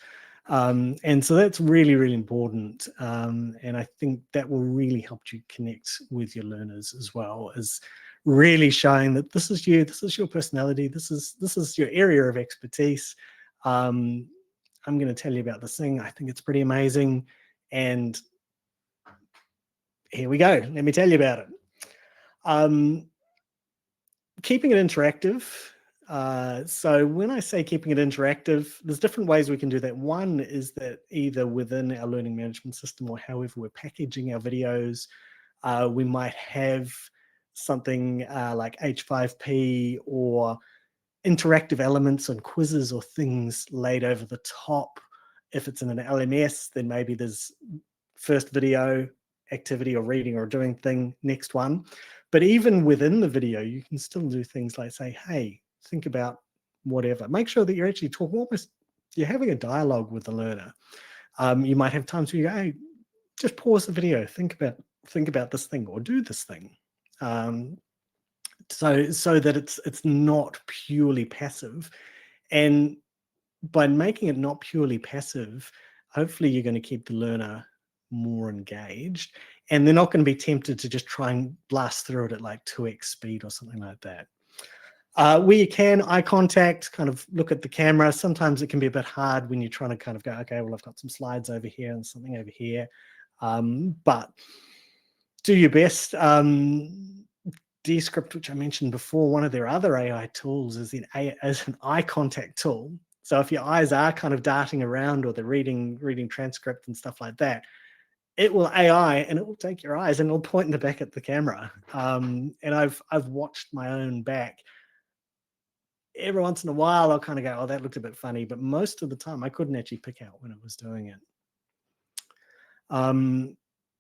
And so that's really, really important. And I think that will really help you connect with your learners as well, as really showing that this is you, this is your personality, this is your area of expertise. I'm going to tell you about this thing. I think it's pretty amazing. And here we go. Let me tell you about it. Keeping it interactive. So when I say keeping it interactive, there's different ways we can do that. One is that either within our learning management system or however we're packaging our videos, we might have something like H5P or interactive elements and quizzes or things laid over the top. If it's in an LMS, then maybe there's first video, activity or reading or doing thing, next one. But even within the video, you can still do things like say, hey, think about whatever. Make sure that you're actually talking, almost you're having a dialogue with the learner. You might have times where you go, hey, just pause the video, think about this thing or do this thing. So that it's not purely passive. And by making it not purely passive, hopefully you're going to keep the learner more engaged, and they're not going to be tempted to just try and blast through it at like 2x speed or something like that. Where you can, eye contact, kind of look at the camera. Sometimes it can be a bit hard when you're trying to kind of go, okay, well, I've got some slides over here and something over here. But do your best. Descript, which I mentioned before, one of their other AI tools is as an eye contact tool. So if your eyes are kind of darting around or they're reading transcript and stuff like that, it will AI and it will take your eyes and it'll point in the back at the camera. And I've watched my own back. Every once in a while, I'll kind of go, oh, that looked a bit funny. But most of the time, I couldn't actually pick out when it was doing it.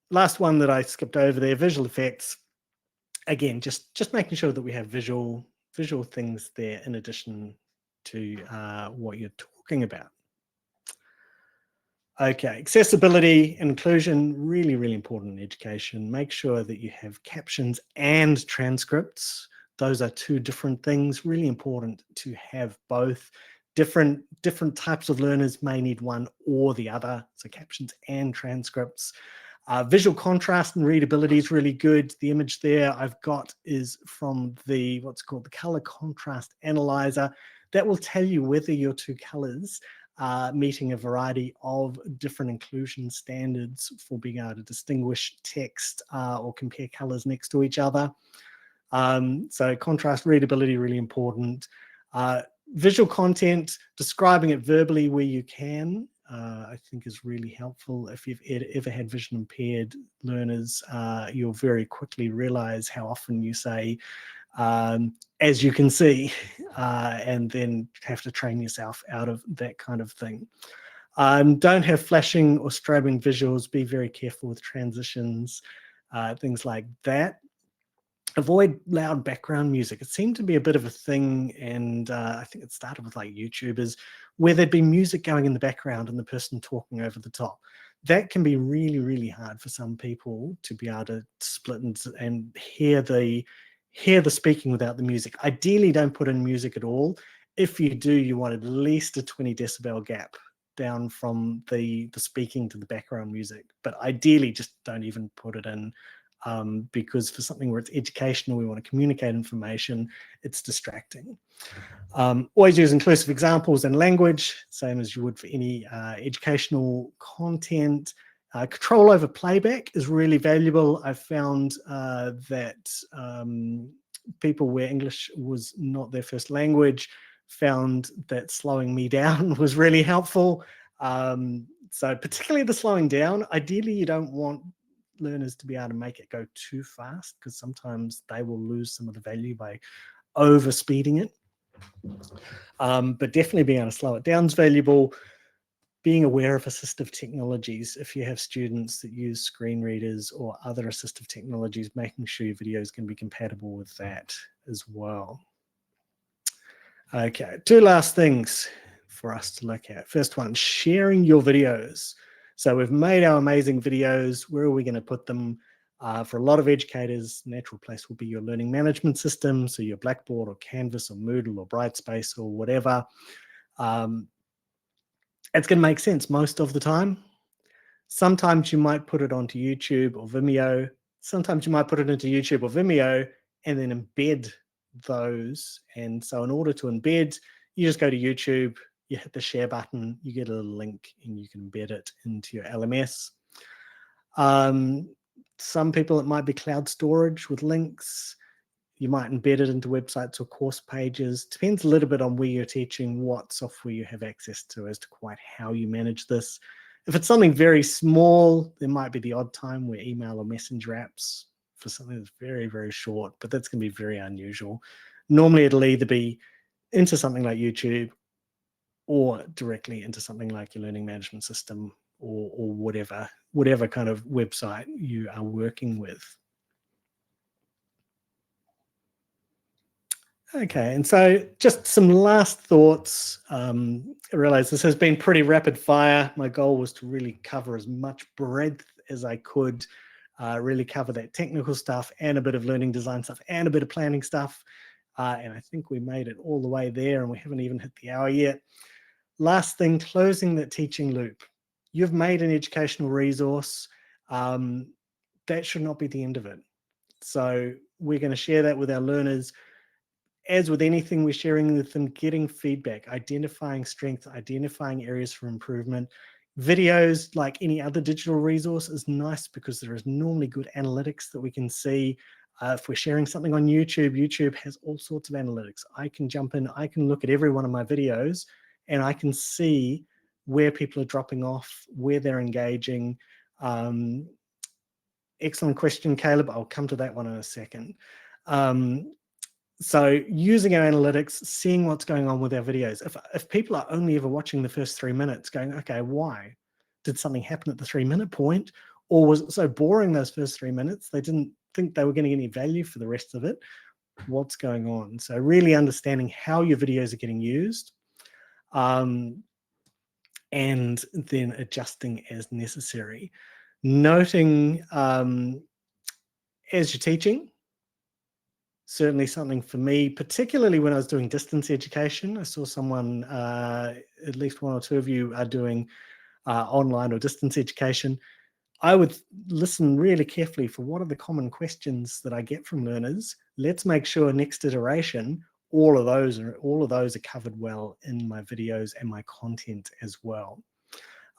Last one that I skipped over there, visual effects. Again, just making sure that we have visual things there in addition to what you're talking about. Okay, accessibility and inclusion, really, really important in education. Make sure that you have captions and transcripts. Those are two different things, really important to have both. Different types of learners may need one or the other, so captions and transcripts. Visual contrast and readability is really good. The image there I've got is from the what's called the color contrast analyzer. That will tell you whether your two colors are meeting a variety of different inclusion standards for being able to distinguish text or compare colors next to each other. So contrast, readability, really important. Visual content, describing it verbally where you can, I think is really helpful. If you've ever had vision impaired learners, you'll very quickly realize how often you say, as you can see, and then have to train yourself out of that kind of thing. Don't have flashing or strobing visuals. Be very careful with transitions, things like that. Avoid loud background music. It seemed to be a bit of a thing, and I think it started with like YouTubers, where there'd be music going in the background and the person talking over the top. That can be really, really hard for some people to be able to split and hear the speaking without the music. Ideally, don't put in music at all. If you do, you want at least a 20 decibel gap down from the speaking to the background music. But ideally, just don't even put it in, because for something where it's educational, we want to communicate information, it's distracting. Always use inclusive examples and language, same as you would for any educational content. Control over playback is really valuable. I've found that people where English was not their first language found that slowing me down was really helpful. So particularly the slowing down, ideally you don't want learners to be able to make it go too fast, because sometimes they will lose some of the value by over speeding it. But definitely being able to slow it down is valuable. Being aware of assistive technologies. If you have students that use screen readers or other assistive technologies, making sure your videos can be compatible with that as well. Okay, two last things for us to look at. First one, sharing your videos. So we've made our amazing videos. Where are we going to put them? For a lot of educators, natural place will be your learning management system, so your Blackboard or Canvas or Moodle or Brightspace or whatever. It's going to make sense most of the time. Sometimes you might put it onto YouTube or Vimeo. Sometimes you might put it into YouTube or Vimeo and then embed those. And so in order to embed, you just go to YouTube, you hit the share button, you get a link, and you can embed it into your LMS. Some people, it might be cloud storage with links. You might embed it into websites or course pages. Depends a little bit on where you're teaching, what software you have access to as to quite how you manage this. If it's something very small, there might be the odd time where email or messenger apps for something that's very, very short, but that's going to be very unusual. Normally, it'll either be into something like YouTube or directly into something like your learning management system or whatever kind of website you are working with. Okay, and so just some last thoughts. I realize this has been pretty rapid fire. My goal was to really cover as much breadth as I could, really cover that technical stuff and a bit of learning design stuff and a bit of planning stuff. And I think we made it all the way there, and we haven't even hit the hour yet. Last thing, closing that teaching loop. You've made an educational resource. That should not be the end of it. So we're going to share that with our learners. As with anything we're sharing with them, getting feedback, identifying strengths, identifying areas for improvement. Videos, like any other digital resource, is nice because there is normally good analytics that we can see. If we're sharing something on YouTube, YouTube has all sorts of analytics. I can jump in, I can look at every one of my videos, and I can see where people are dropping off, where they're engaging. Excellent question, Caleb. I'll come to that one in a second. So using our analytics, seeing what's going on with our videos. If people are only ever watching the first 3 minutes going, okay, why? Did something happen at the 3-minute point? Or was it so boring those first 3 minutes, they didn't think they were getting any value for the rest of it? What's going on? So really understanding how your videos are getting used, and then adjusting as necessary. Noting as you're teaching, certainly something for me, particularly when I was doing distance education. I saw someone, at least one or two of you are doing online or distance education. I would listen really carefully for what are the common questions that I get from learners. Let's make sure next iteration, all of those are covered well in my videos and my content as well.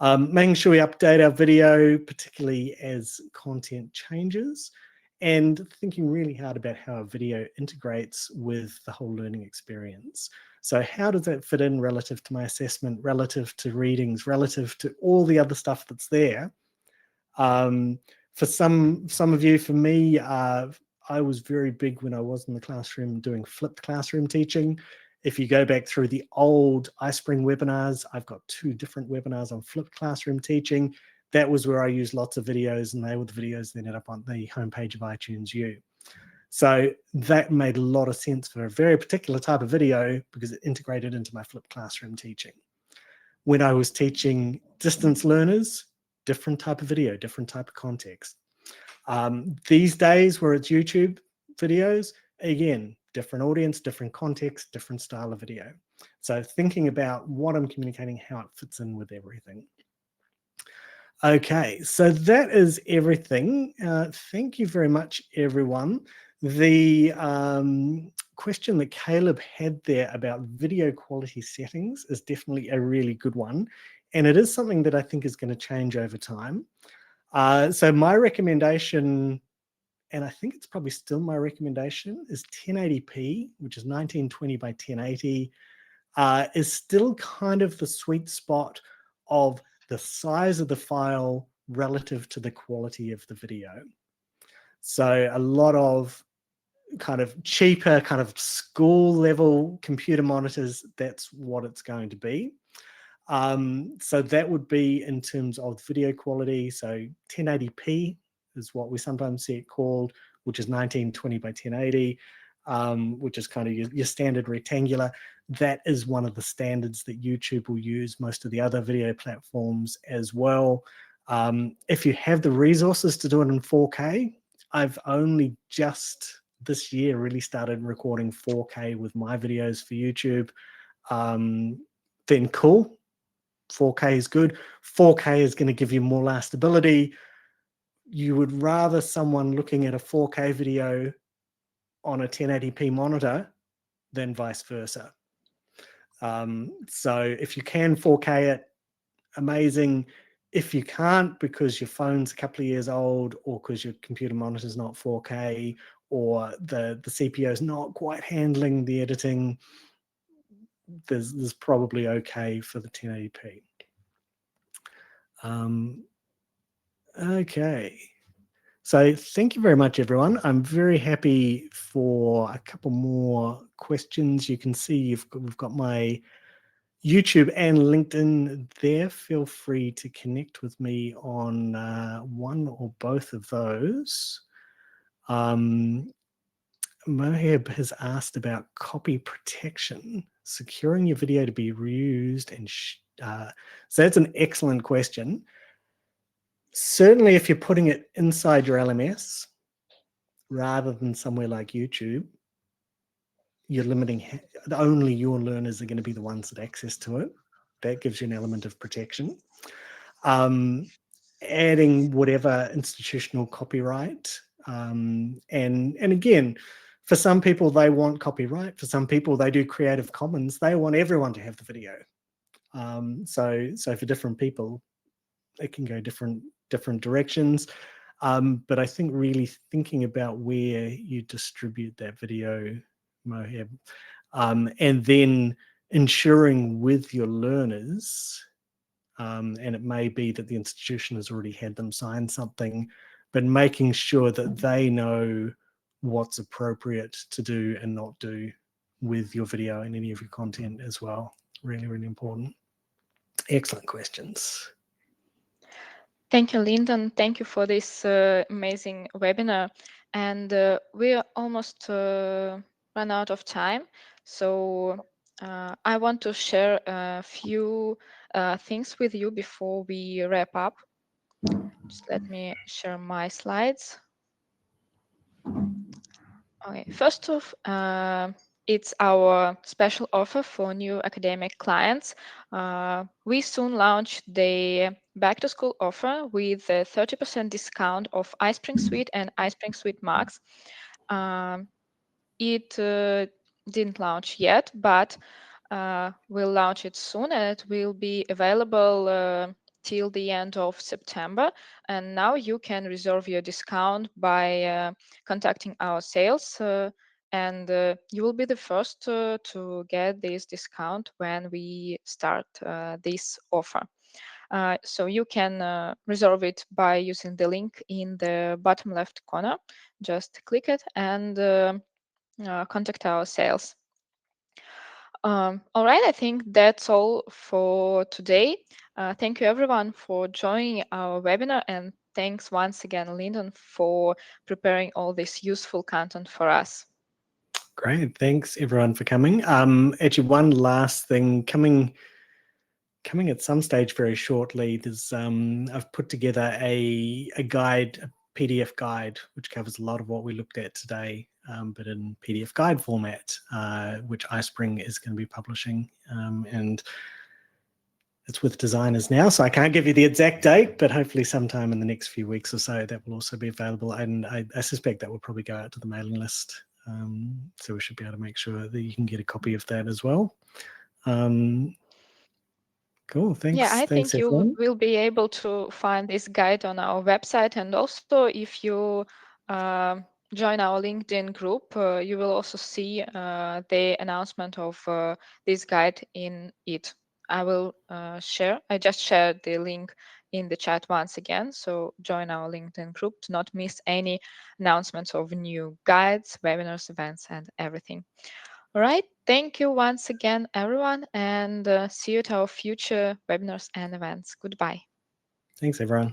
Making sure we update our video, particularly as content changes, and thinking really hard about how a video integrates with the whole learning experience. So how does that fit in relative to my assessment, relative to readings, relative to all the other stuff that's there? For some of you, for me, I was very big when I was in the classroom doing flipped classroom teaching. If you go back through the old iSpring webinars, I've got 2 different webinars on flipped classroom teaching. That was where I used lots of videos, and they were the videos that ended up on the homepage of iTunes U. So that made a lot of sense for a very particular type of video because it integrated into my flipped classroom teaching. When I was teaching distance learners, different type of video, different type of context. These days where it's YouTube videos, again, different audience, different context, different style of video. So thinking about what I'm communicating, how it fits in with everything. Okay, so that is everything. Thank you very much, everyone. The question that Caleb had there about video quality settings is definitely a really good one. And it is something that I think is going to change over time. So my recommendation, and I think it's probably still my recommendation, is 1080p, which is 1920 by 1080, is still kind of the sweet spot of the size of the file relative to the quality of the video. So a lot of kind of cheaper, kind of school level computer monitors, that's what it's going to be. So that would be in terms of video quality. So 1080p is what we sometimes see it called, which is 1920 by 1080, which is kind of your standard rectangular. That is one of the standards that YouTube will use, most of the other video platforms as well. If you have the resources to do it in 4K, I've only just this year really started recording 4K with my videos for YouTube. Then cool, 4K is good. 4K is going to give you more lastability. You would rather someone looking at a 4K video on a 1080p monitor than vice versa. So if you can 4K it, amazing. If you can't because your phone's a couple of years old, or because your computer monitor is not 4K, or the CPU is not quite handling the editing, there's probably okay for the 1080p. Okay. So thank you very much, everyone. I'm very happy for a couple more questions. You can see we've got my YouTube and LinkedIn there. Feel free to connect with me on one or both of those. Mohib has asked about copy protection, securing your video to be reused. So that's an excellent question. Certainly, if you're putting it inside your LMS rather than somewhere like YouTube, you're limiting, only your learners are going to be the ones that access to it. That gives you an element of protection. Adding whatever institutional copyright. And again, for some people, they want copyright. For some people, they do Creative Commons. They want everyone to have the video. So for different people, it can go different directions. But I think really thinking about where you distribute that video, Mohib, and then ensuring with your learners, and it may be that the institution has already had them sign something, but making sure that they know what's appropriate to do and not do with your video and any of your content as well. Really, really important. Excellent questions. Thank you, Lyndon. Thank you for this amazing webinar. And we are almost run out of time. So I want to share a few things with you before we wrap up. Just let me share my slides. Okay, first off, it's our special offer for new academic clients. We soon launch the back to school offer with a 30% discount of iSpring Suite and iSpring Suite Max. It didn't launch yet, but we'll launch it soon, and it will be available till the end of September. And now you can reserve your discount by contacting our sales, and you will be the first to get this discount when we start this offer. So you can reserve it by using the link in the bottom left corner. Just click it and contact our sales. All right, I think that's all for today. Thank you everyone for joining our webinar, and thanks once again, Lyndon, for preparing all this useful content for us. Great. Thanks everyone for coming. Actually, one last thing coming at some stage very shortly. There's I've put together a guide, a PDF guide, which covers a lot of what we looked at today, but in PDF guide format, which iSpring is going to be publishing, and it's with designers now, so I can't give you the exact date, but hopefully sometime in the next few weeks or so that will also be available. And I suspect that will probably go out to the mailing list. So we should be able to make sure that you can get a copy of that as well. Cool. Yeah, Thanks. I Thanks, think you everyone. will be able to find this guide on our website. And also, if you join our LinkedIn group, you will also see the announcement of this guide in it. I just shared the link in the chat once again. So join our LinkedIn group to not miss any announcements of new guides, webinars, events, and everything. All right. Thank you once again, everyone, and see you at our future webinars and events. Goodbye. Thanks, everyone.